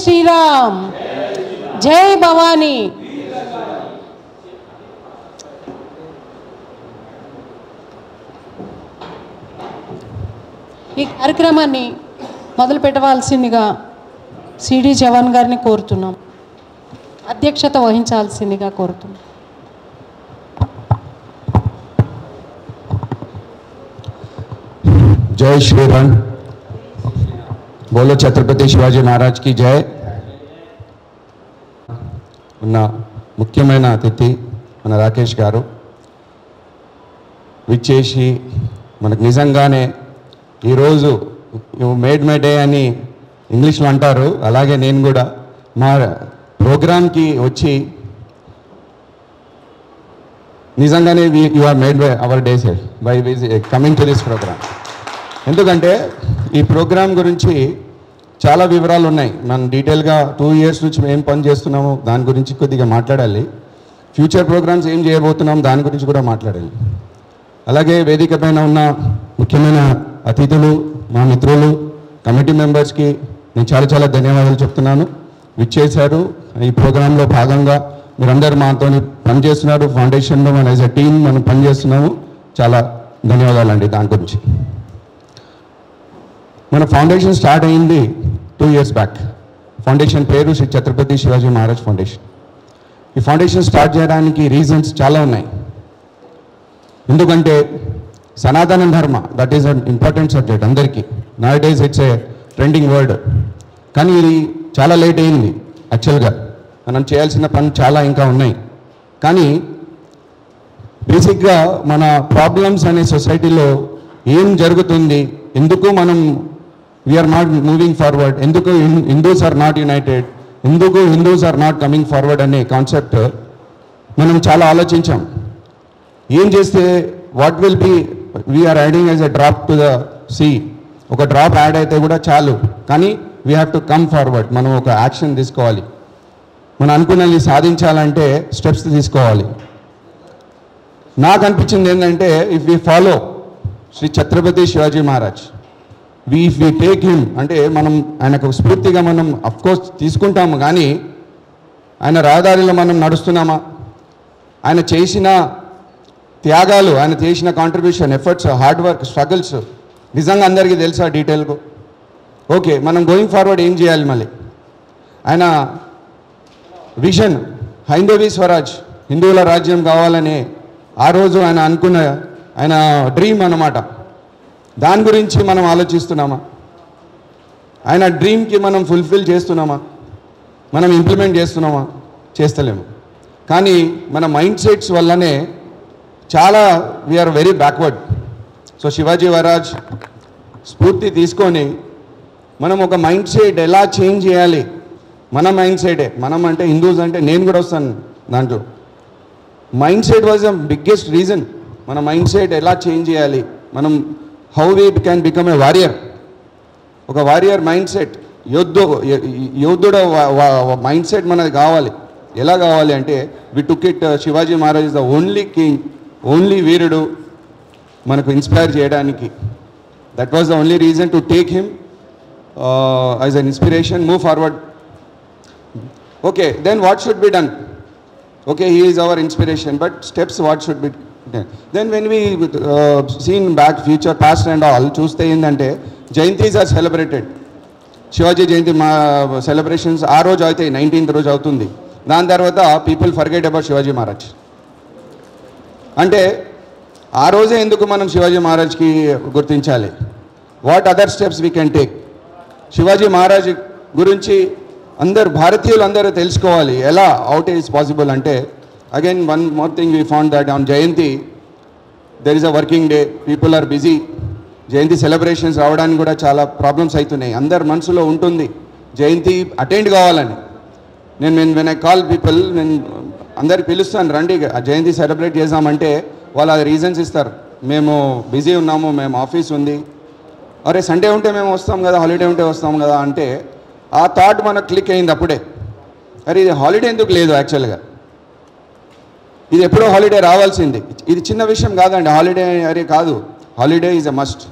శ్రీరామ్, జై భవానీ. ఈ కార్యక్రమాన్ని మొదలు పెట్టవలసిందిగా సిడి జవాన్ గారిని కోరుతున్నాం. అధ్యక్షత వహించాల్సిందిగా కోరుతున్నాం. जय श्री राम, बोलो छत्रपति शिवाजी महाराज की जय. ఉన్న ముఖ్యమైన అతిథి మన రాకేష్ గారు విచ్చేసి మనకు నిజంగానే ఈరోజు మేడ్ మై డే అని ఇంగ్లీష్లో అంటారు, అలాగే నేను కూడా మా ప్రోగ్రామ్కి వచ్చి నిజంగానే you are made by our day sir by coming to this program. ఎందుకంటే ఈ ప్రోగ్రాం గురించి చాలా వివరాలు ఉన్నాయి. మనం డీటెయిల్గా 2 years నుంచి మేము పని చేస్తున్నాము దాని గురించి కొద్దిగా మాట్లాడాలి. ఫ్యూచర్ ప్రోగ్రామ్స్ ఏం చేయబోతున్నాం దాని గురించి కూడా మాట్లాడాలి. అలాగే వేదిక పైన ఉన్న ముఖ్యమైన అతిథులు, మా మిత్రులు, కమిటీ మెంబర్స్కి నేను చాలా చాలా ధన్యవాదాలు చెప్తున్నాను. విచ్చేశారు. ఈ ప్రోగ్రాంలో భాగంగా మీరందరూ మాతో పనిచేస్తున్నారు. ఫౌండేషన్లో మన యాజ్ ఎ టీమ్ మనం పనిచేస్తున్నాము. చాలా ధన్యవాదాలండి. దాని గురించి మన ఫౌండేషన్ స్టార్ట్ అయింది 2 years బ్యాక్. ఫౌండేషన్ పేరు శ్రీ ఛత్రపతి శివాజీ మహారాజ్ ఫౌండేషన్. ఈ ఫౌండేషన్ స్టార్ట్ చేయడానికి రీజన్స్ చాలా ఉన్నాయి. ఎందుకంటే Sanatana Dharma that is an important subject అందరికీ. Nowadays it's a trending word. కానీ ఇది చాలా లేట్ అయింది. యాక్చువల్గా మనం చేయాల్సిన పని చాలా ఇంకా ఉన్నాయి. కానీ బేసిక్గా మన ప్రాబ్లమ్స్ అనే సొసైటీలో ఏం జరుగుతుంది, ఎందుకు మనం వీఆర్ నాట్ మూవింగ్ ఫార్వర్డ్, ఎందుకు హిందూస్ ఆర్ నాట్ యునైటెడ్, ఎందుకు Hindus are not coming forward అనే కాన్సెప్ట్ మనం చాలా ఆలోచించాం. ఏం చేస్తే what will be we're adding as a drop to the sea. ఒక డ్రాప్ యాడ్ అయితే కూడా చాలు, కానీ we have to come forward. మనం ఒక యాక్షన్ తీసుకోవాలి. మనం అనుకున్నది సాధించాలంటే స్టెప్స్ తీసుకోవాలి. నాకు అనిపించింది ఏంటంటే if we follow Shri Chhatrapati Shivaji Maharaj, if we take him, అంటే మనం ఆయనకు స్ఫూర్తిగా మనం అఫ్కోర్స్ తీసుకుంటాము, కానీ ఆయన రహదారిలో మనం నడుస్తున్నామా, ఆయన చేసిన త్యాగాలు, ఆయన చేసిన contribution, efforts, hard work, struggles నిజంగా అందరికీ తెలుసా డీటెయిల్గా? ఓకే, మనం గోయింగ్ ఫార్వర్డ్ ఏం చేయాలి? మళ్ళీ ఆయన విజన్ హైందవీ స్వరాజ్, హిందువుల రాజ్యం కావాలని ఆ రోజు ఆయన అనుకున్న ఆయన డ్రీమ్ అన్నమాట. దాని గురించి మనం ఆలోచిస్తున్నామా? ఆయన డ్రీమ్కి మనం ఫుల్ఫిల్ చేస్తున్నామా? మనం ఇంప్లిమెంట్ చేస్తున్నామా? చేస్తలేము. కానీ మన మైండ్ సెట్స్ వల్లనే చాలా we're very backward. So Shivaji Maharaj స్ఫూర్తి తీసుకొని మనం ఒక మైండ్ సెట్ ఎలా చేంజ్ చేయాలి, మన మైండ్ సెటే. మనం అంటే హిందూస్ అంటే నేను కూడా వస్తాను దాంట్లో. Mind set was the biggest reason. మన మైండ్ సెట్ ఎలా చేంజ్ చేయాలి, మనం how we can become a warrior. ఒక వారియర్ మైండ్ సెట్, యోధుడు మైండ్ సెట్ మనది కావాలి. ఎలా కావాలి అంటే we took it, Shivaji Maharaj is the only king, only వీరుడు మనకు ఇన్స్పైర్ చేయడానికి. That was the only reason to take him as an inspiration, move forward. Okay, then what should be done? Okay, he is our inspiration, but steps what should be done? Then when we seen back future, past and all, చూస్తే ఏంటంటే Jayanthi's are celebrated. Shivaji జయంతి మా celebrations ఆ రోజు అవుతాయి, 19th రోజు అవుతుంది. దాని తర్వాత people forget about Shivaji Maharaj. అంటే ఆ రోజే ఎందుకు మనం శివాజీ మహారాజ్కి గుర్తించాలి? What other steps we can take? Shivaji Maharaj గురించి అందరు భారతీయులు అందరూ తెలుసుకోవాలి. ఎలా అవుట్ ఈజ్ పాసిబుల్ అంటే, again one more thing we found that on Jayanti there is a working day, people are busy. Jayanti celebrations రావడానికి కూడా చాలా ప్రాబ్లమ్స్ అవుతున్నాయి. అందరు మనసులో ఉంటుంది జయంతి అటెండ్ కావాలని. నేను వెన్ ఐ కాల్ పీపుల్, నేను అందరికి పిలుస్తాను, రండి జయంతి సెలబ్రేట్ చేద్దామంటే వాళ్ళు అది రీజన్స్ ఇస్తారు. మేము బిజీ ఉన్నాము, మేము ఆఫీస్ ఉంది. అరే సండే ఉంటే మేము వస్తాం కదా, హాలిడే ఉంటే వస్తాం కదా అంటే ఆ థాట్ మనకు క్లిక్ అయింది అప్పుడే. అరే ఇది హాలిడే ఎందుకు లేదు? యాక్చువల్గా ఇది ఎప్పుడో హాలిడే రావాల్సింది. ఇది చిన్న విషయం కాదండి హాలిడే. అరే కాదు, holiday is a must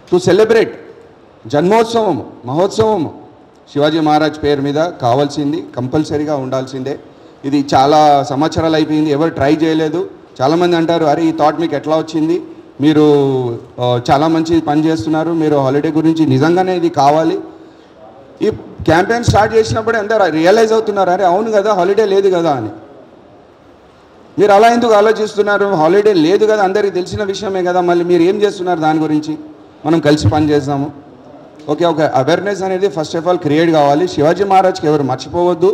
to celebrate జన్మోత్సవం, మహోత్సవం. శివాజీ మహారాజ్ పేరు మీద కావాల్సింది, కంపల్సరీగా ఉండాల్సిందే. ఇది చాలా సంవత్సరాలు అయిపోయింది, ఎవరు ట్రై చేయలేదు. చాలామంది అంటారు, అరే ఈ థాట్ మీకు ఎట్లా వచ్చింది, మీరు చాలా మంచి పని చేస్తున్నారు, మీరు హాలిడే గురించి నిజంగానే ఇది కావాలి. ఈ క్యాంపెయిన్ స్టార్ట్ చేసినప్పుడే అందరూ రియలైజ్ అవుతున్నారు, అరే అవును కదా హాలిడే లేదు కదా అని. మీరు అలా ఎందుకు ఆలోచిస్తున్నారు? హాలిడే లేదు కదా, అందరికీ తెలిసిన విషయమే కదా, మళ్ళీ మీరు ఏం చేస్తున్నారు దాని గురించి? మనం కలిసి పని చేద్దాము. ఓకే, ఒక అవేర్నెస్ అనేది ఫస్ట్ ఆఫ్ ఆల్ క్రియేట్ కావాలి. శివాజీ మహారాజ్కి ఎవరు మర్చిపోవద్దు.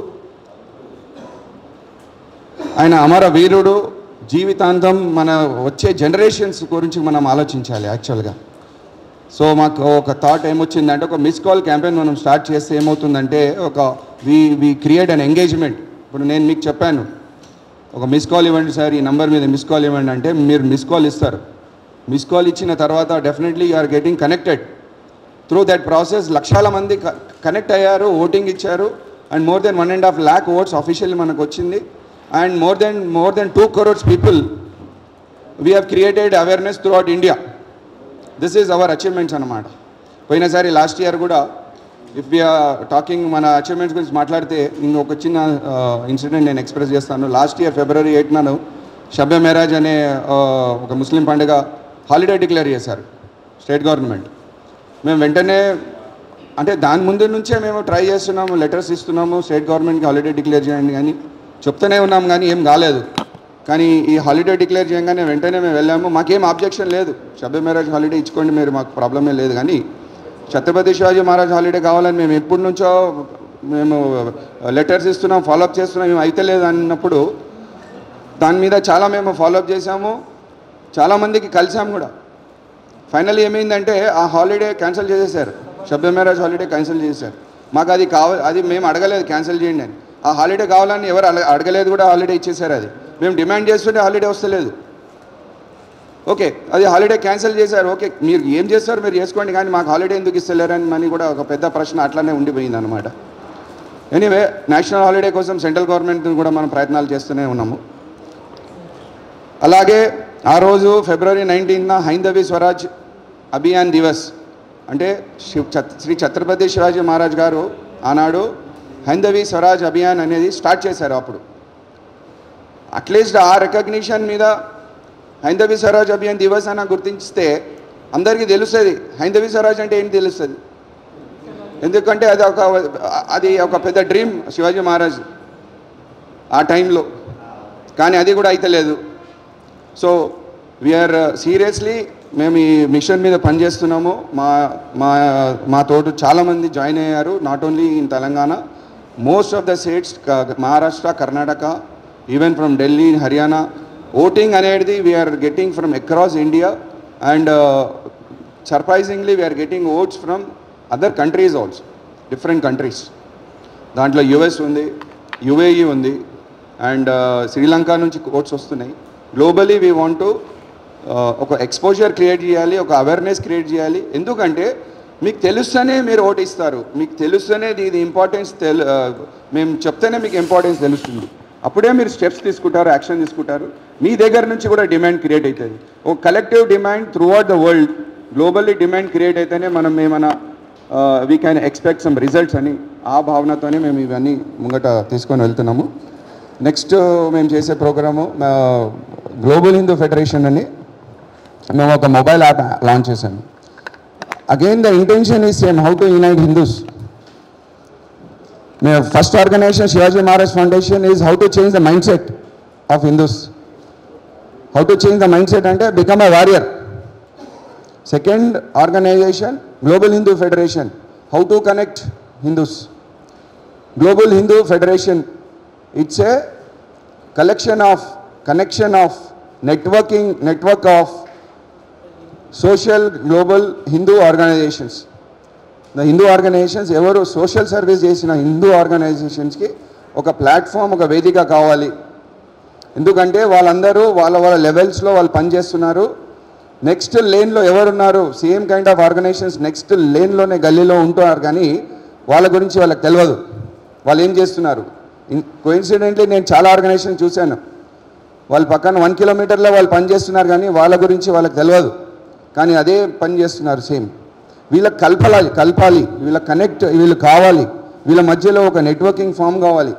ఆయన అమర వీరుడు. జీవితాంతం మన వచ్చే జనరేషన్స్ గురించి మనం ఆలోచించాలి యాక్చువల్గా. సో మాకు ఒక థాట్ ఏమొచ్చిందంటే, ఒక మిస్ కాల్ క్యాంపెయిన్ మనం స్టార్ట్ చేస్తే ఏమవుతుందంటే, ఒక వి క్రియేట్ అన్ ఎంగేజ్మెంట్. ఇప్పుడు నేను మీకు చెప్పాను, ఒక మిస్ కాల్ ఇవ్వండి సార్, ఈ నెంబర్ మీద మిస్ కాల్ ఇవ్వండి అంటే మీరు మిస్ కాల్ ఇస్తారు. మిస్ కాల్ ఇచ్చిన తర్వాత definitely you are getting connected. Through that process లక్షల మంది కనెక్ట్ అయ్యారు, ఓటింగ్ ఇచ్చారు. And more than 1.5 lakh votes officially మనకు వచ్చింది. And more than 2 crores people, we have created awareness throughout India. This is our achievements అన్నమాట. పోయినసారి last year కూడా if we are talking మన అచీవ్మెంట్స్ గురించి మాట్లాడితే ఇంకొక చిన్న ఇన్సిడెంట్ నేను ఎక్స్ప్రెస్ చేస్తాను. లాస్ట్ ఇయర్ February 8న షబ్బే మెరాజ్ అనే ఒక ముస్లిం పండుగ హాలిడే డిక్లేర్ చేశారు స్టేట్ గవర్నమెంట్. మేము వెంటనే, అంటే దాని ముందు నుంచే మేము ట్రై చేస్తున్నాము, లెటర్స్ ఇస్తున్నాము స్టేట్ గవర్నమెంట్కి హాలిడే డిక్లేర్ చేయండి అని చెప్తూనే ఉన్నాం, కానీ ఏం కాలేదు. కానీ ఈ హాలిడే డిక్లేర్ చేయగానే వెంటనే మేము వెళ్ళాము. మాకేం ఆబ్జెక్షన్ లేదు, షబ్బే మెరాజ్ హాలిడే ఇచ్చుకోండి మీరు, మాకు ప్రాబ్లమే లేదు. కానీ ఛత్రపతి శివాజీ మహారాజ్ హాలిడే కావాలని మేము ఎప్పటి నుంచో మేము లెటర్స్ ఇస్తున్నాం, ఫాలోఅప్ చేస్తున్నాం, మేము అయితే లేదు అన్నప్పుడు దాని మీద చాలా మేము ఫాలోఅప్ చేసాము, చాలామందికి కలిసాము కూడా. ఫైనల్లీ ఏమైందంటే ఆ హాలిడే క్యాన్సిల్ చేసేసారు, షబ్బే మెరాజ్ హాలిడే క్యాన్సిల్ చేశారు. మాకు అది అది మేము అడగలేదు క్యాన్సిల్ చేయండి అని. ఆ హాలిడే కావాలని ఎవరు అడగలేదు కూడా, హాలిడే ఇచ్చేసారు. అది మేము డిమాండ్ చేస్తుంటే హాలిడే వస్తలేదు. ఓకే, అది హాలిడే క్యాన్సిల్ చేశారు. ఓకే, మీరు ఏం చేస్తారు మీరు చేసుకోండి, కానీ మాకు హాలిడే ఎందుకు ఇస్తలేరని మనీ కూడా ఒక పెద్ద ప్రశ్న అట్లానే ఉండిపోయింది అనమాట. ఎనీవే, నేషనల్ హాలిడే కోసం సెంట్రల్ గవర్నమెంట్ కూడా మనం ప్రయత్నాలు చేస్తూనే ఉన్నాము. అలాగే ఆ రోజు February 19న హైందవీ స్వరాజ్ అభియాన్ దివస్, అంటే శ్రీ ఛత్రపతి శివాజీ మహారాజ్ గారు ఆనాడు హైందవీ స్వరాజ్ అభియాన్ అనేది స్టార్ట్ చేశారు. అప్పుడు అట్లీస్ట్ ఆ రికగ్నిషన్ మీద హైందవీ స్వరాజ్ అభియాన్ దివస్ అని గుర్తించితే అందరికీ తెలుస్తుంది హైందవీ స్వరాజ్ అంటే ఏంటి తెలుస్తుంది. ఎందుకంటే అది ఒక పెద్ద డ్రీమ్ శివాజీ మహారాజ్ ఆ టైంలో, కానీ అది కూడా అయితే లేదు. సో వీఆర్ సీరియస్లీ మేము ఈ మిషన్ మీద పనిచేస్తున్నాము. మా తోటి చాలామంది జాయిన్ అయ్యారు, not only in Telangana, most of the states, Maharashtra, Karnataka, even from Delhi, Haryana, voting anedi we are getting from across India, and surprisingly we are getting votes from other countries also, different countries. Dantlo US undi, UAE undi, and Sri Lanka nunchi votes వస్తున్నాయి. Globally we want to ఒక exposure create చేయాలి, ఒక awareness create చేయాలి. ఎందుకంటే మీకు తెలుస్తూనే మీరు vote ఇస్తారు, మీకు తెలుస్తూనే ఇది ఇంపార్టెన్స్ మేము చెప్తేనే మీకు ఇంపార్టెన్స్ తెలుస్తుంది. అప్పుడే మీరు స్టెప్స్ తీసుకుంటారు, యాక్షన్ తీసుకుంటారు. మీ దగ్గర నుంచి కూడా డిమాండ్ క్రియేట్ అవుతుంది. ఒక collective demand through out the world, globally demand create అయితేనే మనం ఏమైనా we can expect some results అని ఆ భావనతోనే మేము ఇవన్నీ ముంగట తీసుకొని వెళ్తున్నాము. నెక్స్ట్ మేము చేసే ప్రోగ్రాము గ్లోబల్ హిందూ ఫెడరేషన్ అని మేము ఒక మొబైల్ యాప్ లాంచ్ చేశాము. Again, the intention is same, how to unite Hindus. My first organization, Shivaji Maharaj Foundation, is how to change the mindset of Hindus. How to change the mindset and become a warrior. Second organization, Global Hindu Federation, how to connect Hindus. Global Hindu Federation, it's a connection of network of social global Hindu organizations. The Hindu organizations ఎవరు social service చేసిన హిందూ ఆర్గనైజేషన్స్కి ఒక platform, ఒక వేదిక కావాలి. ఎందుకంటే వాళ్ళందరూ వాళ్ళ లెవెల్స్లో వాళ్ళు పనిచేస్తున్నారు. నెక్స్ట్ లేన్లో ఎవరున్నారు, same kind of organizations next లేన్లోనే గల్లీలో ఉంటున్నారు, కానీ వాళ్ళ గురించి వాళ్ళకి తెలియదు, వాళ్ళు ఏం చేస్తున్నారు. కోఇన్సిడెంట్లీ నేను చాలా ఆర్గనైజేషన్ చూశాను, వాళ్ళ పక్కన 1 kilometerలో వాళ్ళు పనిచేస్తున్నారు, కానీ వాళ్ళ గురించి వాళ్ళకి తెలియదు, కానీ అదే పని చేస్తున్నారు సేమ్. వీళ్ళకి కలపాలి, వీళ్ళకి వీళ్ళు కావాలి. వీళ్ళ మధ్యలో ఒక నెట్వర్కింగ్ ఫామ్ కావాలి.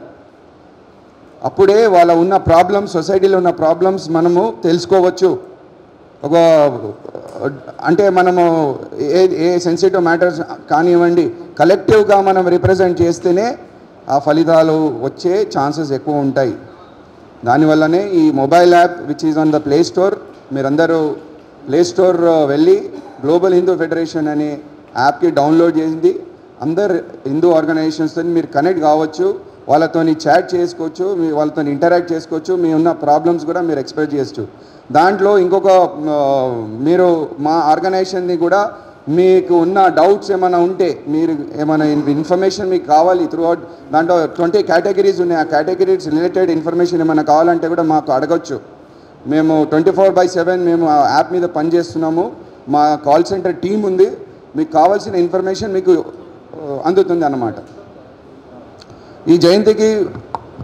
అప్పుడే వాళ్ళ ఉన్న ప్రాబ్లమ్స్, సొసైటీలో ఉన్న ప్రాబ్లమ్స్ మనము తెలుసుకోవచ్చు. ఒక అంటే మనము ఏ సెన్సిటివ్ మ్యాటర్స్ కానివ్వండి, కలెక్టివ్గా మనం రిప్రజెంట్ చేస్తేనే ఆ ఫలితాలు వచ్చే ఛాన్సెస్ ఎక్కువ ఉంటాయి. దానివల్లనే ఈ mobile app which is on the play store, మీరందరూ ప్లే స్టోర్ వెళ్ళి గ్లోబల్ హిందూ ఫెడరేషన్ అనే యాప్కి డౌన్లోడ్ చేసింది. అందరు హిందూ ఆర్గనైజేషన్స్తో మీరు కనెక్ట్ కావచ్చు, వాళ్ళతో చాట్ చేసుకోవచ్చు, వాళ్ళతో ఇంటరాక్ట్ చేసుకోవచ్చు, మీ ఉన్న ప్రాబ్లమ్స్ కూడా మీరు ఎక్స్ప్రెస్ చేయొచ్చు. దాంట్లో ఇంకొక మీరు మా ఆర్గనైజేషన్ని కూడా మీకు ఉన్న డౌట్స్ ఏమైనా ఉంటే, మీరు ఏమైనా ఇన్ఫర్మేషన్ మీకు కావాలి త్రూఅవుట్, దాంట్లో 20 కేటగిరీస్ ఉన్నాయి. ఆ కేటగిరీస్ రిలేటెడ్ ఇన్ఫర్మేషన్ ఏమైనా కావాలంటే కూడా మాకు అడగచ్చు. మేము 24/7 మేము ఆ యాప్ మీద పనిచేస్తున్నాము. మా కాల్ సెంటర్ టీం ఉంది. మీకు కావాల్సిన ఇన్ఫర్మేషన్ మీకు అందుతుంది అన్నమాట. ఈ జయంతికి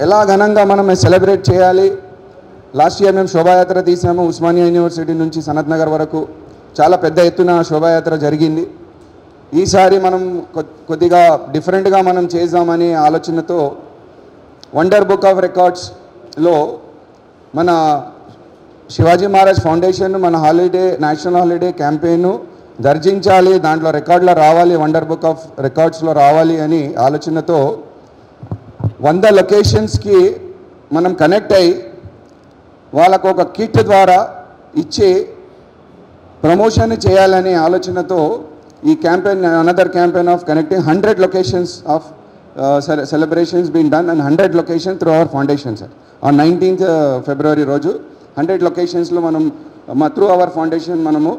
ఎలా ఘనంగా మనం సెలబ్రేట్ చేయాలి? లాస్ట్ ఇయర్ మేము శోభాయాత్ర తీసాము ఉస్మానియా యూనివర్సిటీ నుంచి సనత్ నగర్ వరకు. చాలా పెద్ద ఎత్తున శోభాయాత్ర జరిగింది. ఈసారి మనం కొద్దిగా డిఫరెంట్గా మనం చేద్దామనే ఆలోచనతో వండర్ బుక్ ఆఫ్ రికార్డ్స్లో మన శివాజీ మహారాజ్ ఫౌండేషన్ మన నేషనల్ హాలిడే క్యాంపెయిన్ దర్శించాలి, దాంట్లో రికార్డులో రావాలి, వండర్ బుక్ ఆఫ్ రికార్డ్స్లో రావాలి అని ఆలోచనతో 100 లొకేషన్స్కి మనం కనెక్ట్ అయ్యి వాళ్ళకు ఒక కిట్ ద్వారా ఇచ్చి ప్రమోషన్ చేయాలనే ఆలోచనతో ఈ campaign, another campaign of connecting 100 locations of celebrations been done and 100 location through our foundation sir. On 19th February రోజు 100 లొకేషన్స్లో మనం త్రూ అవర్ ఫౌండేషన్ మనము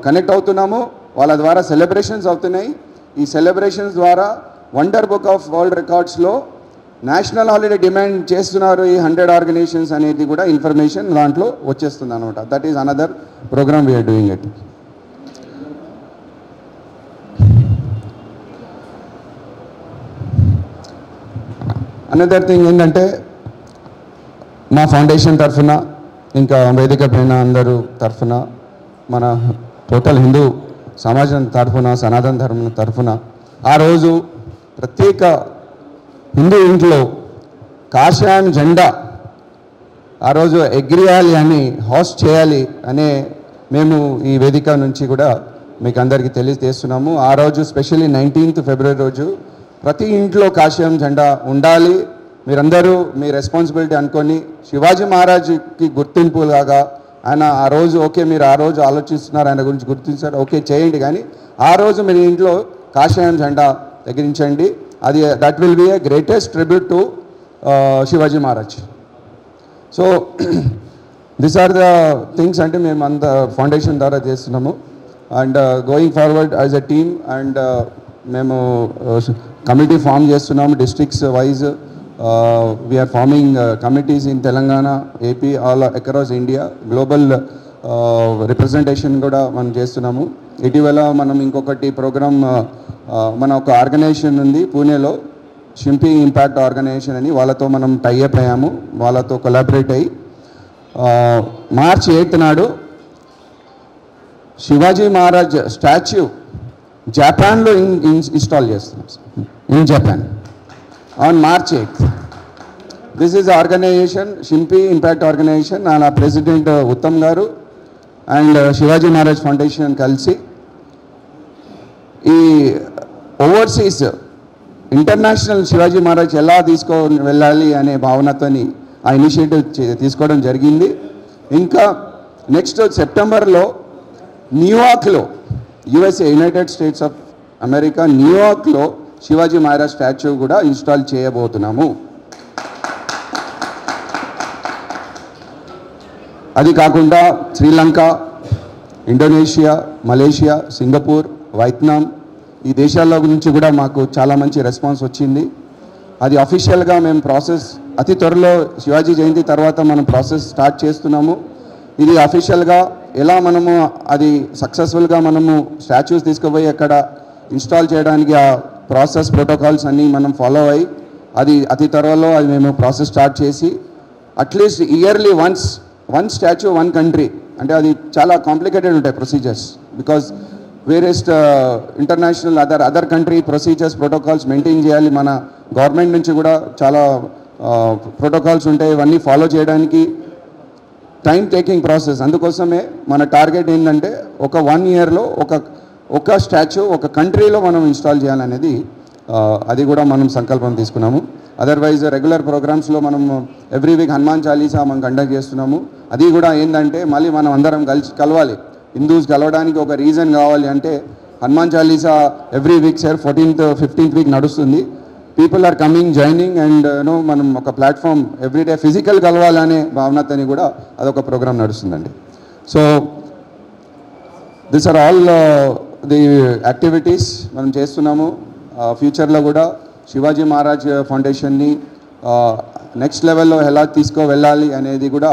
కనెక్ట్ అవుతున్నాము. వాళ్ళ ద్వారా సెలబ్రేషన్స్ అవుతున్నాయి. ఈ సెలబ్రేషన్స్ ద్వారా వండర్ బుక్ ఆఫ్ వరల్డ్ రికార్డ్స్లో నేషనల్ హాలిడే డిమాండ్ చేస్తున్నారు ఈ 100 ఆర్గనైజేషన్స్ అనేది కూడా ఇన్ఫర్మేషన్ దాంట్లో వచ్చేస్తుంది అనమాట. That is another program we're doing it. Another thing ఏంటంటే మా ఫౌండేషన్ తరఫున ఇంకా వేదిక పైన అందరూ తరఫున మన టోటల్ హిందూ సమాజం తరఫున సనాతన ధర్మం తరఫున ఆ రోజు ప్రత్యేక హిందూ ఇంట్లో కాషాయం జెండా ఆ రోజు ఎగిరేయాలి అని హోస్ట్ చేయాలి అనే మేము ఈ వేదిక నుంచి కూడా మీకు అందరికీ తెలియజేస్తున్నాము. ఆ రోజు స్పెషల్లీ 19th February రోజు ప్రతి ఇంట్లో కాషాయం జెండా ఉండాలి. మీరందరూ మీ రెస్పాన్సిబిలిటీ అనుకొని శివాజీ మహారాజ్కి గుర్తింపులాగా ఆయన ఆ రోజు ఓకే మీరు ఆ రోజు ఆలోచిస్తున్నారు, ఆయన గురించి గుర్తించారు, ఓకే చేయండి, కానీ ఆ రోజు మీరు ఇంట్లో కాషాయం జెండా ఎగిరించండి. అది that will be a greatest tribute to Shivaji Maharaj. So this are the things అంటే మేము అంత ఫౌండేషన్ ద్వారా చేస్తున్నాము. And going forward as a team and మేము కమిటీ ఫామ్ చేస్తున్నాము districts wise. We're forming committees in Telangana, AP, all across India. Global representation కూడా మనం చేస్తున్నాము. ఇటీవల మనం ఇంకొకటి ప్రోగ్రామ్ మన ఒక ఆర్గనైజేషన్ ఉంది పూణేలో, షింపీ ఇంపాక్ట్ ఆర్గనైజేషన్ అని, వాళ్ళతో మనం టైఅప్ అయ్యాము. వాళ్ళతో కొలాబరేట్ అయ్యి March 8th నాడు శివాజీ మహారాజ్ స్టాచ్యూ జపాన్లో ఇన్స్టాల్ చేస్తున్నాం in Japan on March 8th. This is organization Shimpi impact organization. నా ప్రెసిడెంట్ ఉత్తమ్ గారు అండ్ శివాజీ మహారాజ్ ఫౌండేషన్ కలిసి ఈ ఓవర్సీస్ ఇంటర్నేషనల్ శివాజీ మహారాజ్ ఎలా వెళ్ళాలి అనే భావనతోని ఆ ఇనిషియేటివ్ తీసుకోవడం జరిగింది. ఇంకా నెక్స్ట్ సెప్టెంబర్లో న్యూయార్క్లో, USA United states of America న్యూయార్క్లో శివాజీ మహారాజ్ స్టాచ్యూ కూడా ఇన్స్టాల్ చేయబోతున్నాము. అది కాకుండా Sri Lanka, Indonesia, Malaysia, Singapore, Vietnam ఈ దేశాల నుంచి కూడా మాకు చాలా మంచి రెస్పాన్స్ వచ్చింది. అది అఫీషియల్గా మేము ప్రాసెస్ అతి త్వరలో శివాజీ జయంతి తర్వాత మనం ప్రాసెస్ స్టార్ట్ చేస్తున్నాము. ఇది అఫీషియల్గా ఎలా మనము అది సక్సెస్ఫుల్గా మనము స్టాచ్యూస్ తీసుకుపోయి అక్కడ ఇన్స్టాల్ చేయడానికి ఆ ప్రాసెస్ ప్రోటోకాల్స్ అన్నీ మనం ఫాలో అయ్యి అది అతి త్వరలో అది మేము ప్రాసెస్ స్టార్ట్ చేసి at least yearly one statue 1 country అంటే అది చాలా కాంప్లికేటెడ్ ఉంటాయి procedures. Because various international other country procedures protocols maintain చేయాలి. మన గవర్నమెంట్ నుంచి కూడా చాలా ప్రోటోకాల్స్ ఉంటాయి. ఇవన్నీ ఫాలో చేయడానికి టైం టేకింగ్ ప్రాసెస్. అందుకోసమే మన టార్గెట్ ఏంటంటే ఒక 1 yearలో ఒక స్టాచ్యూ ఒక కంట్రీలో మనం ఇన్స్టాల్ చేయాలనేది అది కూడా మనం సంకల్పం తీసుకున్నాము. అదర్వైజ్ రెగ్యులర్ ప్రోగ్రామ్స్లో మనం ఎవ్రీ వీక్ హనుమాన్ చాలీసా మనం కండక్ట్ చేస్తున్నాము. అది కూడా ఏంటంటే మళ్ళీ మనం అందరం కలవాలి. హిందూస్ కలవడానికి ఒక రీజన్ కావాలి అంటే Hanuman Chalisa every week sir 14th 15th week నడుస్తుంది. People are coming joining and మనం ఒక ప్లాట్ఫామ్ ఎవ్రీడే ఫిజికల్ కలవాలనే భావనతని కూడా అదొక ప్రోగ్రామ్ నడుస్తుందండి. So this are all the activities మనం చేస్తున్నాము. ఫ్యూచర్లో కూడా శివాజీ మహారాజ్ ఫౌండేషన్ని నెక్స్ట్ లెవెల్లో ఎలా వెళ్ళాలి అనేది కూడా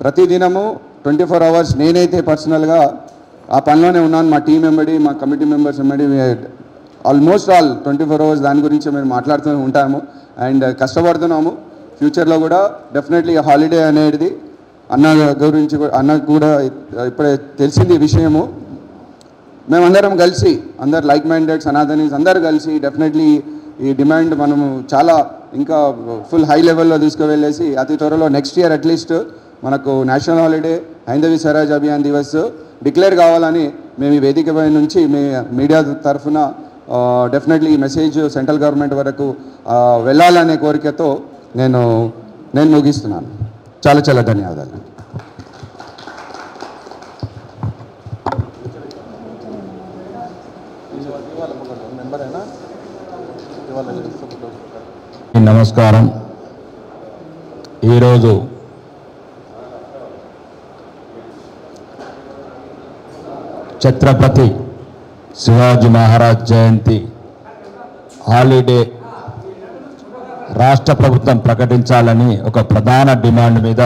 ప్రతిదినము 24 hours నేనైతే పర్సనల్గా ఆ పనిలోనే ఉన్నాను. మా టీం వెంబడి మా కమిటీ మెంబర్స్ వెంబడి ఆల్మోస్ట్ ఆల్ 24 hours దాని గురించి మేము మాట్లాడుతూ ఉంటాము అండ్ కష్టపడుతున్నాము. ఫ్యూచర్లో కూడా డెఫినెట్లీ హాలిడే అనేది అన్నకు కూడా ఇప్పుడే తెలిసింది ఈ విషయము. మేమందరం కలిసి అందరు లైక్ మైండెడ్ సనాతనీస్ అందరు కలిసి డెఫినెట్లీ ఈ డిమాండ్ మనము చాలా ఇంకా ఫుల్ హై లెవెల్లో తీసుకువెళ్ళేసి అతి త్వరలో నెక్స్ట్ ఇయర్ అట్లీస్ట్ మనకు national holiday Hindavi Swaraj Abhiyan Divas declare కావాలని మేము ఈ వేదిక పై నుంచి మీడియా తరఫున డెఫినెట్లీ ఈ మెసేజ్ సెంట్రల్ గవర్నమెంట్ వరకు వెళ్ళాలనే కోరికతో నేను ముగిస్తున్నాను. చాలా చాలా ధన్యవాదాలు. నమస్కారం. ఈరోజు ఛత్రపతి శివాజీ మహారాజ్ జయంతి హాలిడే రాష్ట్ర ప్రభుత్వం ప్రకటించాలని ఒక ప్రధాన డిమాండ్ మీద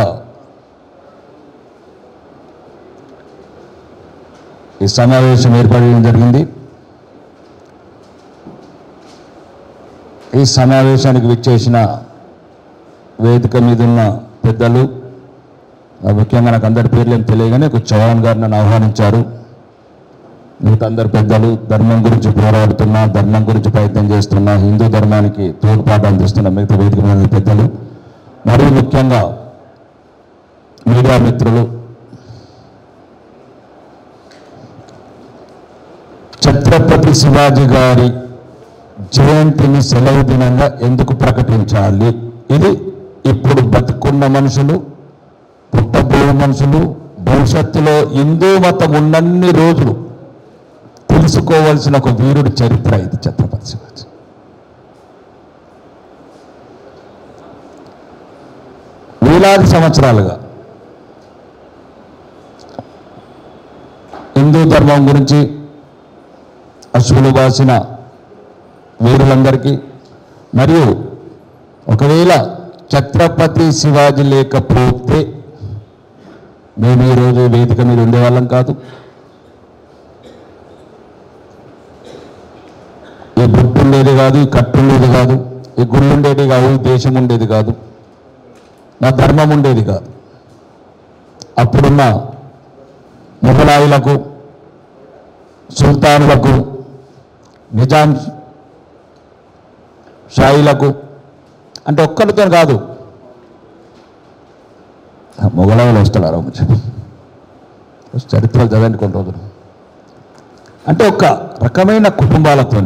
ఈ సమావేశం ఏర్పడడం జరిగింది. ఈ సమావేశానికి విచ్చేసిన వేదిక మీద ఉన్న పెద్దలు, ముఖ్యంగా నాకు అందరి పేర్లు ఏం తెలియగానే ఒక చౌహాన్ గారు నన్ను ఆహ్వానించారు. మిగతా అందరు పెద్దలు, ధర్మం గురించి పోరాడుతున్నా, ధర్మం గురించి ప్రయత్నం చేస్తున్నా, హిందూ ధర్మానికి తోడ్పాటు అందిస్తున్న మిగతా వేదిక మీద పెద్దలు, మరీ ముఖ్యంగా మీడియా మిత్రులు, ఛత్రపతి శివాజీ గారి జయంతిని సెలవు దినంగా ఎందుకు ప్రకటించాలి? ఇది ఇప్పుడు బతుకున్న మనుషులు, పుట్టబోయే మనుషులు, భవిష్యత్తులో హిందూ మతం ఉన్నన్ని రోజులు తెలుసుకోవాల్సిన ఒక వీరుడి చరిత్ర ఇది ఛత్రపతి శివాజీ. వేలాది సంవత్సరాలుగా హిందూ ధర్మం గురించి అశ్వులు బాసిన వీరులందరికీ, మరియు ఒకవేళ ఛత్రపతి శివాజీ లేకపోతే మేము ఈరోజు వేదిక మీద ఉండేవాళ్ళం కాదు. ఈ బుట్టు ఉండేది కాదు, ఈ కట్టు ఉండేది కాదు, ఈ గుళ్ళు ఉండేది కాదు, ఈ దేశం ఉండేది కాదు, నా ధర్మం ఉండేది కాదు. అప్పుడున్న మొఘలాయులకు, సుల్తానులకు, నిజాం షాయిలకు, అంటే ఒక్కరితో కాదు, మొఘలాయులు వస్తున్నారు చరిత్రలు చదవండి కొన్ని రోజులు, అంటే ఒక రకమైన కుటుంబాలతో,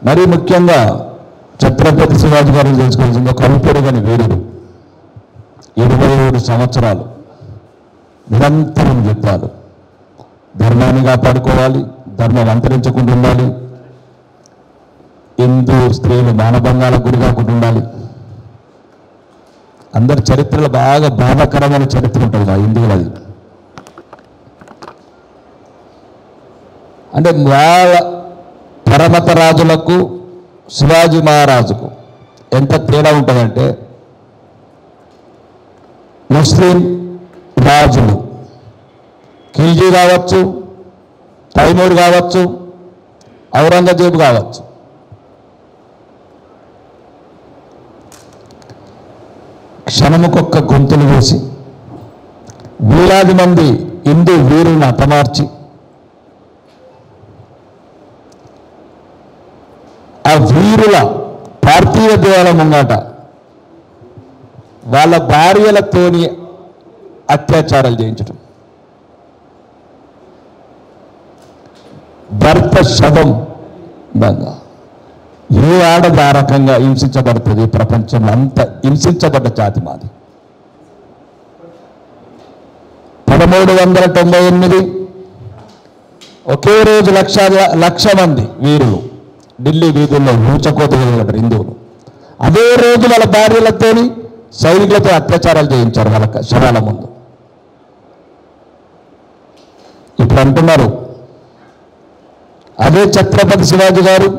మరీ ముఖ్యంగా ఛత్రపతి శివాజీ గారిని తెలుసుకోవాల్సింది ఒక అల్పెరుగని వీరుడు. 27 సంవత్సరాలు నిరంతరం యుద్ధాలు, ధర్మాన్ని కాపాడుకోవాలి, ధర్మం అంతరించకుండా ఉండాలి, హిందూ స్త్రీలు మానభంగాలకు గురి కాకుండా ఉండాలి. అందరి చరిత్రలో బాగా బాధాకరమైన చరిత్ర ఉంటుంది ఆ హిందువులది. అంటే వాళ్ళ పరమత రాజులకు శివాజీ మహారాజుకు ఎంత తేడా ఉంటుందంటే, ముస్లిం రాజులు ఖిల్జీ కావచ్చు, తైమూర్ కావచ్చు, ఔరంగజేబు కావచ్చు, క్షణముకొక్క గొంతులు వేసి వేలాది మంది హిందూ వీరులను హతమార్చి ఆ వీరుల పార్థివ దేవాల ముంగట వాళ్ళ భార్యలతోని అత్యాచారాలు చేయించడం, భర్త శవం బాగా ఏ ఆడది ఆ రకంగా హింసించబడుతుంది ప్రపంచంలో అంత హింసించబడ్డ జాతి మాది. 1398 ఒకే రోజు లక్ష మంది వీరులు ఢిల్లీ వీధుల్లో ఊచకోత వెళ్ళారు హిందువులు. అదే రోజు వాళ్ళ భార్యలతోని సైనికులతో అత్యాచారాలు చేయించారు వాళ్ళ శవాల ముందు. ఇప్పుడు అంటున్నారు అదే ఛత్రపతి శివాజీ గారు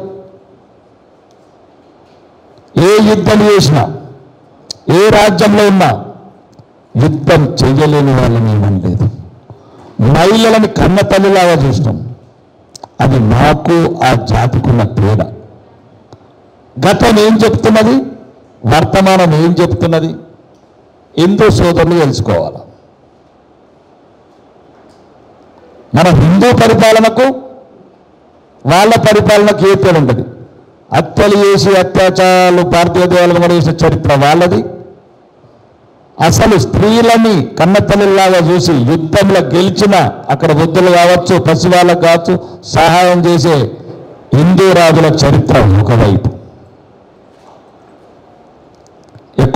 ఏ యుద్ధం చేసినా ఏ రాజ్యంలో ఉన్నా యుద్ధం చేయలేని వాళ్ళని ఏమనలేదు. మహిళలని కన్న తల్లిలాగా చూస్తాం. అది నాకు ఆ జాతికున్న తేడా. గతం ఏం చెప్తున్నది, వర్తమానం ఏం చెప్తున్నది, హిందూ సోదరులు తెలుసుకోవాలి. మన హిందూ పరిపాలనకు వాళ్ళ పరిపాలనకు ఏ తేడా ఉంటుంది? హత్యలు చేసి అత్యాచారాలు భారతీయ దేవాలయం కూడా చేసిన చరిత్ర వాళ్ళది. అసలు స్త్రీలని కన్నతల్లిలాగా చూసి యుద్ధంలో గెలిచిన అక్కడ వృద్ధులు కావచ్చు, పసివాళ్ళకు కావచ్చు సహాయం చేసే హిందూ రాజుల చరిత్ర ఒకవైపు.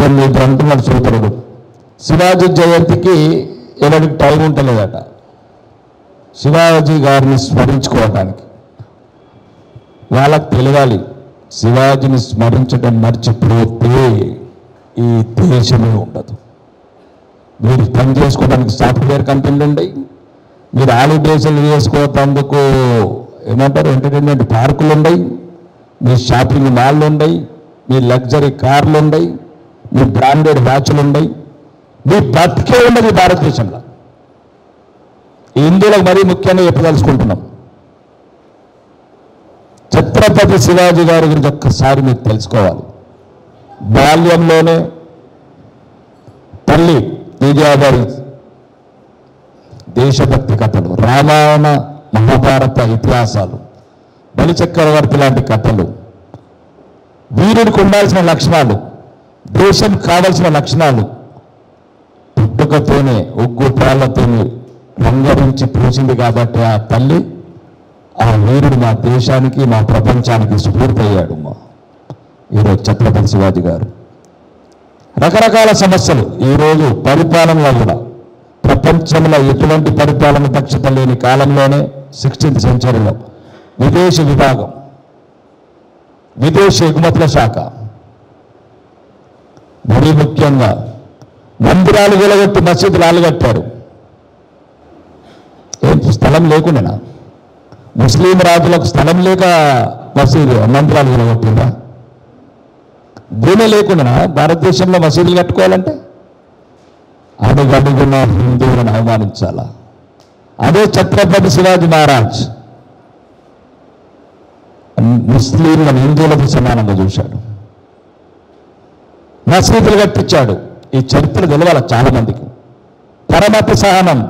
కొన్ని అంటున్నాడు సూత్రుడు, శివాజీ జయంతికి ఎవరికి టైం ఉంటలేదట శివాజీ గారిని స్మరించుకోవడానికి. వాళ్ళకు తెలియాలి, శివాజీని స్మరించడం మర్చిపోతే ఈ దేశమే ఉండదు. మీరు పని చేసుకోవడానికి సాఫ్ట్వేర్ కంపెనీలు ఉన్నాయి, మీరు హాలిడేస్లు చేసుకోవటానికి ఏమంటారు ఎంటర్టైన్మెంట్ పార్కులు ఉన్నాయి, మీ షాపింగ్ మాల్లు ఉన్నాయి, మీ లగ్జరీ కార్లు ఉన్నాయి, మీ బ్రాండెడ్ వాచ్లు ఉన్నాయి. మీ బతికే ఉన్నది భారతదేశంలో. హిందువులకు మరీ ముఖ్యంగా చెప్పదలుచుకుంటున్నాం, ఛత్రపతి శివాజీ గారి గురించి ఒక్కసారి మీరు తెలుసుకోవాలి. బాల్యంలోనే తల్లి విజయాబాయి దేశభక్తి కథలు, రామాయణ మహాభారత ఇతిహాసాలు, బలిచక్రవర్తి లాంటి కథలు, వీరుడికి ఉండాల్సిన లక్షణాలు, దేశం కావలసిన లక్షణాలు పుట్టుకతోనే ఉగ్గు పాలతోనే రంగరించి పూసింది. కాబట్టి ఆ తల్లి, ఆ వీరుడు మా దేశానికి మా ప్రపంచానికి స్ఫూర్తి అయ్యాడు. ఈరోజు ఛత్రపతి శివాజీ గారు రకరకాల సమస్యలు ఈరోజు పరిపాలనలో కూడా ప్రపంచంలో ఎటువంటి పరిపాలన దక్షత లేని కాలంలోనే 16th సెంచరీలో విదేశీ విభాగం, విదేశీ ఎగుమతుల శాఖ, మరీ ముఖ్యంగా మందిరాలు వెలగొట్టి మసీదులు ఆలుగట్టారు. ఏం స్థలం లేకుండా ముస్లిం రాజులకు స్థలం లేక మసీదు మందిరాలు వెలగొట్టిందా? భూమి లేకుండా భారతదేశంలో మసీదులు కట్టుకోవాలంటే అడుగడుగున హిందువులను అవమానించాలా? అదే ఛత్రపతి శివాజీ మహారాజ్ ముస్లింలను హిందువులకు సమానంగా చూశాడు, మసీదులు కట్టించాడు. ఈ చరిత్ర తెలవాలి చాలా మందికి. పరమత సహనం,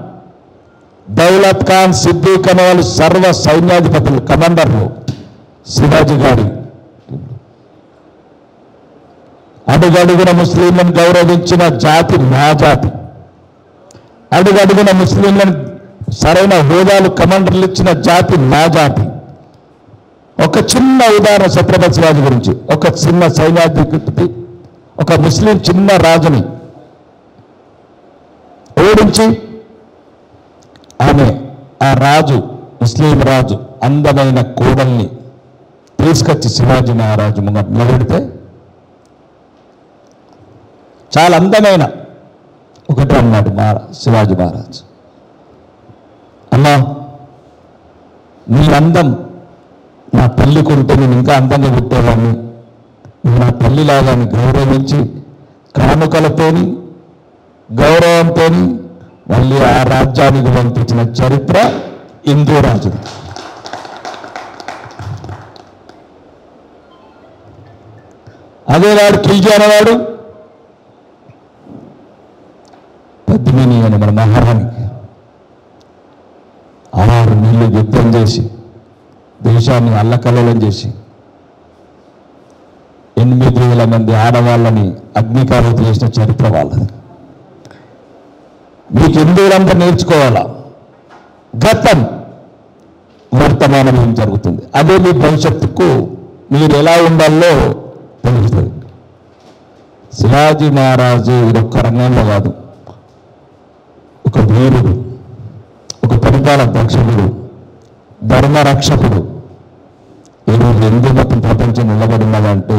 దౌలత్ ఖాన్, సిద్దిక్ అనే వాళ్ళు సర్వ సైన్యాధిపతులు, కమాండర్లు శివాజీ గారి. అడుగడుగున ముస్లింలను గౌరవించిన జాతి మా జాతి. అడుగడుగున ముస్లింలను సరైన హోదాలు కమాండర్లు ఇచ్చిన జాతి మా జాతి. ఒక చిన్న ఉదాహరణ ఛత్రపతి శివాజీ గురించి. ఒక చిన్న సైన్యాధిపతి ఒక ముస్లిం చిన్న రాజుని ఓడించి ఆ రాజు ముస్లిం రాజు అందమైన కోడల్ని తీసుకొచ్చి శివాజీ మహారాజు ముంగట నిలబెడితే చాలా అందమైన ఒకటి అన్నాడు శివాజీ మహారాజ్, అమ్మా నీ అందం నా తల్లికి ఉంటే నేను ఇంకా అందంగా పుట్టేవాడిని, నా తల్లిలాగా గౌరవించి కానుకలతోని గౌరవంతో మళ్ళీ ఆ రాజ్యానికి పంపించిన చరిత్ర హిందూ రాజు. అదే వాడు ఖిల్జీ అనేవాడు పద్మిని అని మన మహారాణికి దేశాన్ని అల్లకల్లోలం చేసి 8,000 మంది ఆడవాళ్ళని అగ్నికారత చేసిన చరిత్ర వాళ్ళది. మీకు హిందువులంతా నేర్చుకోవాలా, గతం వర్తమానం ఏం జరుగుతుంది, అదే మీ భవిష్యత్తుకు మీరు ఎలా ఉండాలో తెలుస్తుంది. శివాజీ మహారాజు ఇదొక్క రంగంలో కాదు, ఒక వీరుడు, ఒక పరిపాలన దక్షుడు, ధర్మరక్షకుడు. ఈరోజు హిందూ మతం ప్రపంచం నిలబడినదంటే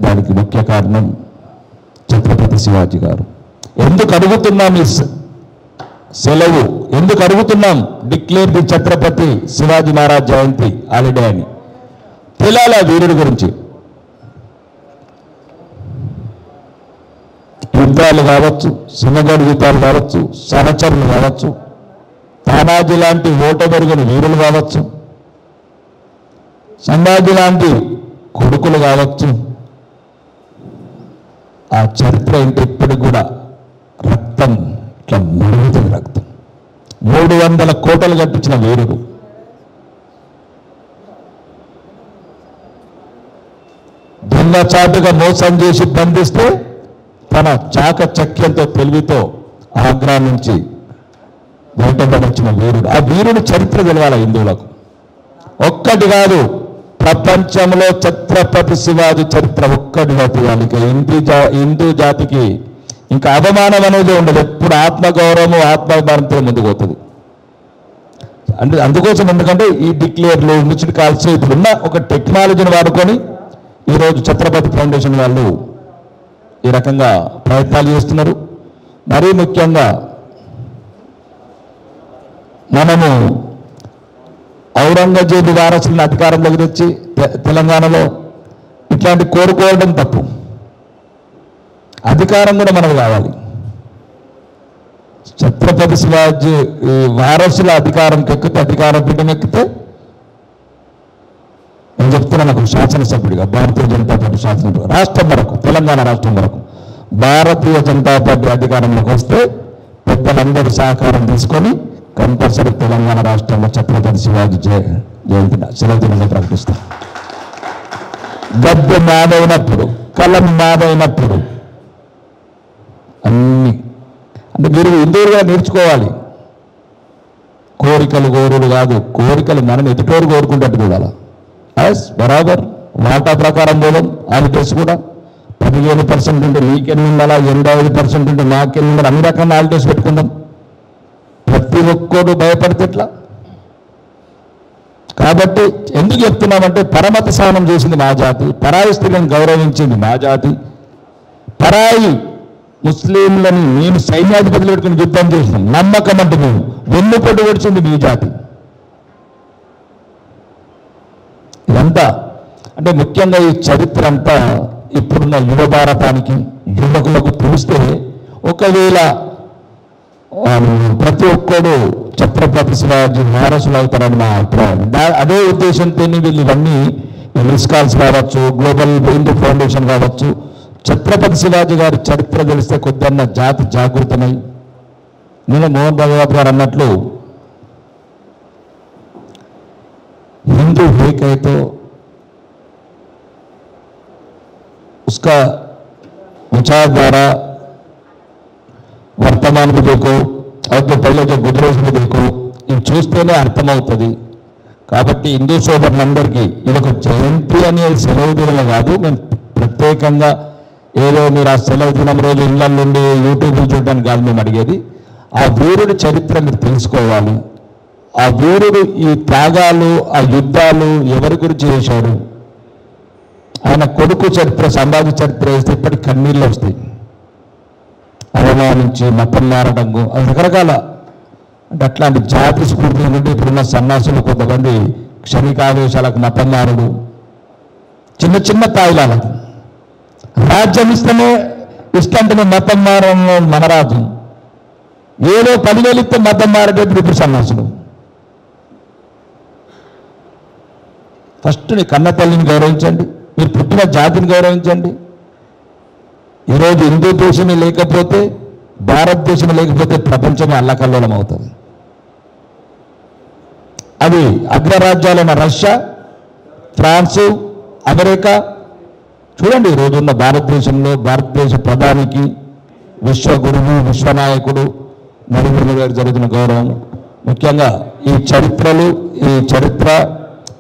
దానికి ముఖ్య కారణం ఛత్రపతి శివాజీ గారు. ఎందుకు అడుగుతున్నాం ఈ సెలవు, ఎందుకు అడుగుతున్నాం declare the Chhatrapati Shivaji Maharaj Jayanti holiday అని తెలియాలి. ఆ వీరుడి గురించి యుద్ధాలు కావచ్చు, సింగగఢ్ యుద్ధాలు కావచ్చు, సహచరులు కావచ్చు, తానాజీ లాంటి ఓటమెరుగని వీరులు కావచ్చు, సంభాజీ లాంటి కొడుకులు కావచ్చు. ఆ చరిత్ర ఏంటి ఇప్పటికి కూడా రక్తం ఇట్లా మరుగుతుంది. రక్తం 300 కోటలు కట్టించిన వీరుడు. దొంగచాటుగా మోసం చేసి బంధిస్తే తన చాకచక్యంతో తెలివితో ఆగ్రా నుంచి బయటపడొచ్చిన వీరుడు. ఆ వీరుడు చరిత్ర తెలవాలి హిందువులకు. ఒక్కటి కాదు, ప్రపంచంలో ఛత్రపతి శివాజీ చరిత్ర ఒక్కటిగా తెలియాలి. హిందూ జాతికి ఇంకా అవమానం అనేది ఉండదు. ఎప్పుడు ఆత్మగౌరవము ఆత్మాభిమానంతో ముందుకు పోతుంది. అంటే అందుకోసం ఎందుకంటే ఈ డిక్లేర్లు మిస్డ్ కాల్స్ ఇప్పుడున్న ఒక టెక్నాలజీని వాడుకొని ఈరోజు ఛత్రపతి ఫౌండేషన్ వాళ్ళు ఈ రకంగా ప్రయత్నాలు చేస్తున్నారు. మరీ ముఖ్యంగా మనము ఔరంగజేబు వారసులను అధికారంలోకి తెచ్చి తెలంగాణలో ఇట్లాంటి కోరుకోవడం తప్పు. అధికారం కూడా మనకు కావాలి. ఛత్రపతి శివాజీ వారసుల అధికారంకి ఎక్కితే, అధికారం పీఠం ఎక్కితే, నేను చెప్తున్నా, నాకు శాసనసభ్యుడిగా భారతీయ జనతా పార్టీ శాసనసభ్యుడు రాష్ట్రం వరకు, తెలంగాణ రాష్ట్రం వరకు భారతీయ జనతా పార్టీ అధికారంలోకి వస్తే పెద్దలందరి సహకారం తీసుకొని కంపల్సరీ తెలంగాణ రాష్ట్రంలో ఛత్రపతి శివాజీ జయంతి సెలవు ప్రకటిస్తాం. గద్దె మాదైనప్పుడు, కలం మాదైనప్పుడు అన్ని అంటే మీరు హిందువులుగా నేర్చుకోవాలి. కోరికలు గోరులు కాదు, కోరికలు మనం ఎదుటోరు కోరుకుంటట్టు చూడాలి. బరాబర్ వాటా ప్రకారం పోదాం. హాలిడేస్ కూడా 15% ఉంటే మీకెన్ని ఉండాలా, 85% ఉంటే నాకెన్ని ఉండాలి, అన్ని రకాల హాలిడేస్ పెట్టుకుందాం. ప్రతి ఒక్కరు భయపడితే ఎట్లా? కాబట్టి ఎందుకు చెప్తున్నామంటే పరమత సహనం చేసింది మా జాతి, పరాయి స్త్రీలను గౌరవించింది మా జాతి, పరాయి ముస్లింలని నేను సైన్యాధిపతులు పెట్టుకుని యుద్ధం చేసినాం, నమ్మకం అంటే మేము వెన్నుపోటు వచ్చింది మీ జాతి. ఇదంతా అంటే ముఖ్యంగా ఈ చరిత్ర అంతా ఇప్పుడున్న యువ భారతానికి యువకులకు తెలిస్తే ఒకవేళ ప్రతి ఒక్కడు ఛత్రపతి శివాజీ వారసులు అవుతారని నా అభిప్రాయం. అదే ఉద్దేశంతో వీళ్ళు ఇవన్నీ మిస్కాల్స్ కావచ్చు, గ్లోబల్ హిందూ ఫౌండేషన్ కావచ్చు, ఛత్రపతి శివాజీ గారి చరిత్ర తెలిస్తే కొద్దిన్న జాతి జాగృతమై, నేను మోహన్ భగవత్ గారు అన్నట్లు हिंदू है कहे तो उसका विचारधारा वर्तमान में देखो और जो पहले जो गुजरे उसमें देखो, इవి చూస్తేనే అర్థమవుతుంది. కాబట్టి హిందూ సోదరులందరికీ ఇది ఒక జయంతి అనే సెలవు దినం కాదు, మేము ప్రత్యేకంగా ఏదో మీరు ఆ సెలవు దినం రోజు ఇళ్ళ నుండి యూట్యూబ్లు చూడడానికి కాదు మేము అడిగేది. ఆ వీరుడి చరిత్ర మీరు తెలుసుకోవాలి. ఆ వీరుడు ఈ త్యాగాలు, ఆ యుద్ధాలు ఎవరి గురించి చేశాడు, ఆయన కొడుకు చరిత్ర, సంభాజీ చరిత్ర వేస్తే ఇప్పటికి కన్నీళ్ళు వస్తాయి. అవమానించి మతం మారడం, అది రకరకాల అంటే అట్లాంటి జాతి స్ఫూర్తి నుండి ఇప్పుడున్న సన్నాసులు కొంతమంది క్షణికావేశాలకు మతం మారుడు, చిన్న చిన్న తాయిలాలకు రాజ్యం ఇస్తేనే ఇష్టంటే మతం మారడం మన రాజ్యం, ఏదో 10,000 ఇస్తే మతం మారేటప్పుడు ఇప్పుడు సన్నాసులు. ఫస్ట్ నీ కన్న తల్లిని గౌరవించండి, మీరు పుట్టిన జాతిని గౌరవించండి. ఈరోజు హిందూ దేశమే లేకపోతే, భారతదేశం లేకపోతే ప్రపంచమే అల్లకల్లోలం అవుతుంది. అది అగ్రరాజ్యాలైన రష్యా, ఫ్రాన్సు, అమెరికా. చూడండి ఈరోజున్న భారతదేశంలో భారతదేశ ప్రధానికి విశ్వగురువు, విశ్వనాయకుడు నరేంద్ర మోదీ గారు జరుగుతున్న గౌరవం, ముఖ్యంగా ఈ చరిత్ర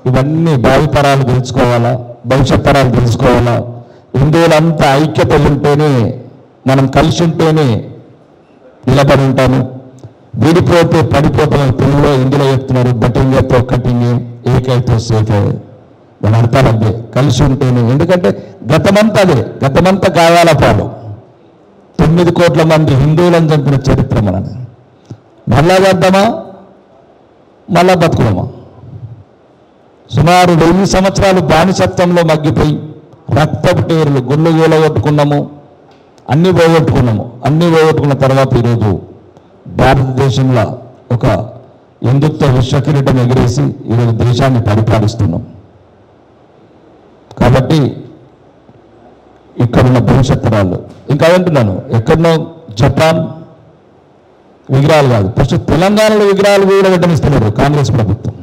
ఇవన్నీ భావితరాలు తెలుసుకోవాలా, భవిష్యత్ తరాలు తెలుసుకోవాలా. హిందువులంతా ఐక్యత ఉంటేనే, మనం కలిసి ఉంటేనే నిలబడి ఉంటాము. విడిపోతే పడిపోతున్న తెలుగులో హిందీలో చెప్తున్నారు, బటింగ్తో కటింగ్ ఏకైతే సేఫ్. దాని అర్థాలు అదే, కలిసి ఉంటేనే. ఎందుకంటే గతమంతా గాయాల పాలు. 9 కోట్ల మంది హిందువులను చంపిన చరిత్ర మనది. మళ్ళా చేద్దామా, మళ్ళా బతుకుదామా? సుమారు 1000 సంవత్సరాలు బానిసత్వంలో మగ్గిపోయి రక్తపు టేరులు గుళ్ళు గోలగొట్టుకున్నాము, అన్నీ పోగొట్టుకున్న తర్వాత ఈరోజు భారతదేశంలో ఒక హిందుత్వ విశ్వకిరీటం ఎగిరేసి ఈరోజు దేశాన్ని పరిపాలిస్తున్నాం. కాబట్టి ఇక్కడున్న భవిష్యత్ తరాలు ఇంకా అంటున్నాను, ఎక్కడనో జపాన్ విగ్రహాలు కాదు, ఫస్ట్ తెలంగాణలో విగ్రహాలు కూడా పెట్టనిస్తున్నారు కాంగ్రెస్ ప్రభుత్వం.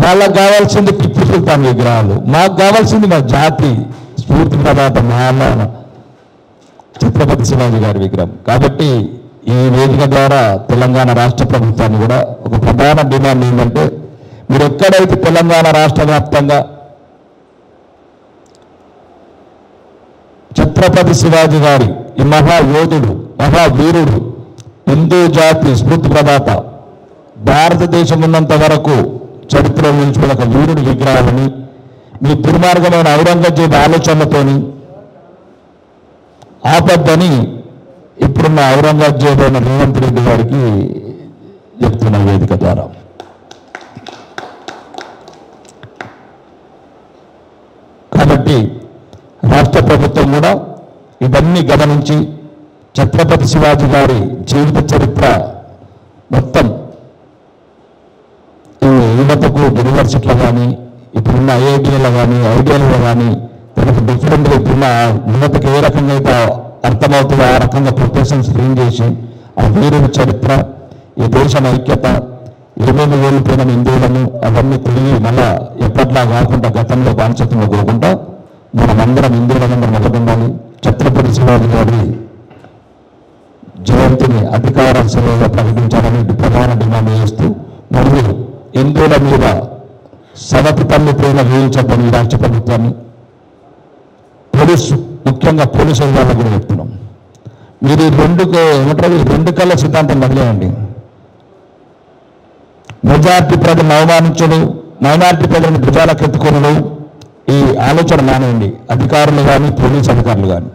వాళ్ళకు కావాల్సింది టిప్పు సుల్తాన్ విగ్రహాలు, మాకు కావాల్సింది మా జాతి స్ఫూర్తి ప్రదాత మహారాణ ఛత్రపతి శివాజీ గారి విగ్రహం. కాబట్టి ఈ వేదిక ద్వారా తెలంగాణ రాష్ట్ర ప్రభుత్వాన్ని కూడా ఒక ప్రధాన డిమాండ్ ఏంటంటే, మీరు ఎక్కడైతే తెలంగాణ రాష్ట్ర వ్యాప్తంగా ఛత్రపతి శివాజీ గారి ఈ మహాయోధుడు, మహావీరుడు, హిందూ జాతి స్ఫూర్తి ప్రదాత, భారతదేశం ఉన్నంత వరకు చరిత్రలో నిలిచిపోయిన ఒక వీరుడి విగ్రహాలని మీ దుర్మార్గమైన ఔరంగజేబు ఆలోచనలతోని ఆపద్దని ఇప్పుడున్న ఔరంగజేబు అయిన రేవంత్ రెడ్డి గారికి చెప్తున్న వేదిక ద్వారా. కాబట్టి రాష్ట్ర ప్రభుత్వం కూడా ఇవన్నీ గమనించి ఛత్రపతి శివాజీ గారి జీవిత చరిత్ర మొత్తం యువతకు యూనివర్సిటీలో కానీ, ఇప్పుడున్న ఐఐటీలలో కానీ, ఐడియాలలో కానీ తనకు డిఫరెంట్గా ఇప్పుడున్న యువతకు ఏ రకంగా అయితే అర్థమవుతుందో ఆ రకంగా ప్రొఫెషన్స్ ఫ్రేమ్ చేసి ఆ వీరుని చరిత్ర, ఈ దేశం ఐక్యత, ఏమేమి వెళ్ళిపోయిన హిందువులను అవన్నీ తిరిగి మళ్ళా ఎప్పట్లా కాకుండా గతంలో బానిసత్వంలో కోరుకుంటా మనమందరం హిందువులందరం నిలబడాలి. ఛత్రపతి శివాజీ గారి జయంతిని అధికార సభలో ప్రకటించాలని ప్రధాన డిమాండ్ చేస్తూ, మరియు హిందువుల మీద సవతి తల్లి ప్రేమ వేయించద్దని ఈ రాష్ట్ర ప్రభుత్వాన్ని, ముఖ్యంగా పోలీసు అధికారులకు కూడా చెప్తున్నాం. మీరు రెండు కళ్ళ సిద్ధాంతం వదిలేయండి. మెజార్టీ ప్రజలను అవమానించడు, మైనార్టీ ప్రజలను భుజాలకు ఎత్తుకొనడు, ఈ ఆలోచన మానేయండి. అధికారులు కానీ, పోలీసు అధికారులు కానీ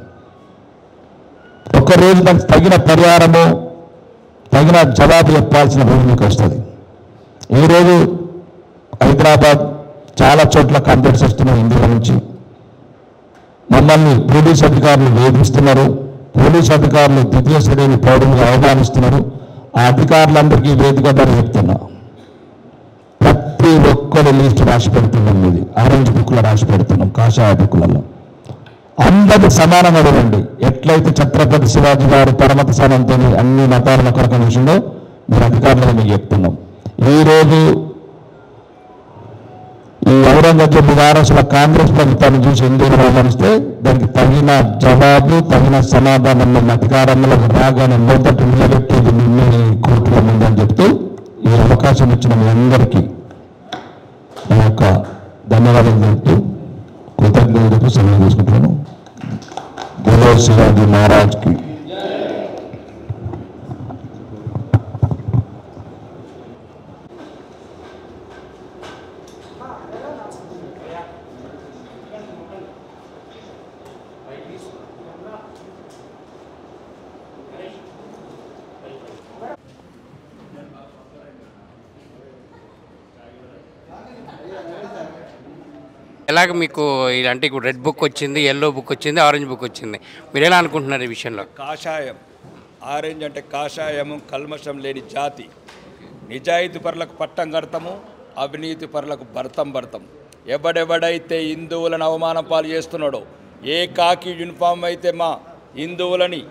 ఒక్కరోజు దానికి తగిన పరిహారము, తగిన జవాబు చెప్పాల్సిన రోజు మీకు వస్తుంది. ఈరోజు హైదరాబాద్ చాలా చోట్ల కంప్లైంట్స్ వస్తున్నాయి హిందువుల నుంచి. మమ్మల్ని పోలీసు అధికారులు వేధిస్తున్నారు, పోలీసు అధికారులు ద్వితీయ శ్రేణి పౌరులుగా అవమానిస్తున్నారు. ఆ అధికారులందరికీ వేదిక ద్వారా చెప్తున్నా, ప్రతి ఒక్కరు లిస్ట్ రాసి పెడుతున్నాం. ఇది ఆరెంజ్ బుక్లో రాసి పెడుతున్నాం, కాషాయ బుక్లలో. అందరూ సమానంగా చూడండి. ఎట్లయితే ఛత్రపతి శివాజీ గారు పరమత స్థానంతో అన్ని మతాల కొరకు విషయంలో మీరు అధికారులుగా మీకు చెప్తున్నాం. ఈరోజు ఈ ఔరంగజేబు వారసుల కాంగ్రెస్ ప్రభుత్వాన్ని చూసి హిందువులు అవమానిస్తే దానికి తగిన జవాబు, తగిన సమాధానం అధికారంలో రాగానే మొదటి నిలబెట్టేది మిమ్మల్ని కోర్టులో ఉందని చెప్తూ ఈ అవకాశం ఇచ్చిన మీ అందరికీ నా యొక్క ధన్యవాదాలు చెప్తూ కృతజ్ఞతలకు సమయం తీసుకుంటున్నాను. బోలో శివాజీ మహారాజ్కి. ఎలాగ మీకు ఇలాంటి ఇప్పుడు రెడ్ బుక్ వచ్చింది, ఎల్లో బుక్ వచ్చింది, ఆరెంజ్ బుక్ వచ్చింది, మీరు ఎలా అనుకుంటున్నారు ఈ విషయంలో? కాషాయం, ఆరెంజ్ అంటే కాషాయము, కల్మషం లేని జాతి. నిజాయితీ పరులకు పట్టం కడతాము, అవినీతి పరులకు భర్తం. ఎవడెవడైతే హిందువులను అవమానం పాలు చేస్తున్నాడో, ఏ కాకి యూనిఫామ్ అయితే మా హిందువులని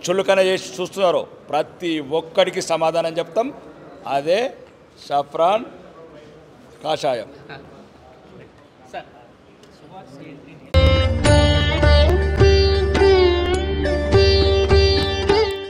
చులకన చేసి చూస్తున్నారో ప్రతి ఒక్కడికి సమాధానం చెప్తాం. అదే సఫ్రాన్ కాషాయం.